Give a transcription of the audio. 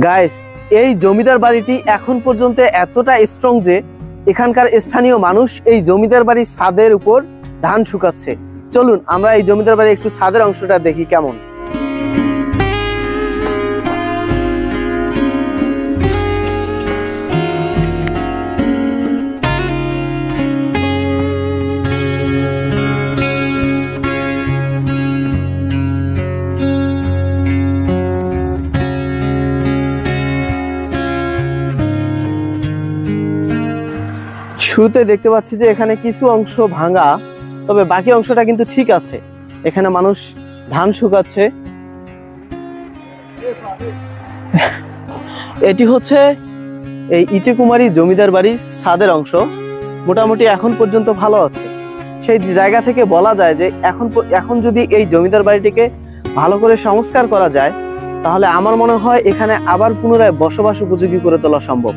Guys, এই জমিদার বাড়িটি এখন পর্যন্ত এতটা স্ট্রং যে এখানকার স্থানীয় মানুষ এই জমিদার বাড়ির ছাদের উপর ধান শুকাচ্ছে। চলুন আমরা এই জমিদার বাড়ির একটু ছাদের অংশটা দেখি কেমন। শুরুতে দেখতে পাচ্ছি যে এখানে কিছু অংশ ভাঙা, তবে বাকি অংশটা কিন্তু ঠিক আছে। এখানে মানুষ ধান শুকাচ্ছে। এটি হচ্ছে এই ইটেকুমারী জমিদার বাড়ির ছাদের অংশ। মোটামুটি এখন পর্যন্ত ভালো আছে। সেই জায়গা থেকে বলা যায় যে এখন যদি এই জমিদার বাড়িটিকে ভালো করে সংস্কার করা যায়, তাহলে আমার মনে হয় এখানে আবার পুনরায় বসবাস উপযোগী করে তোলা সম্ভব।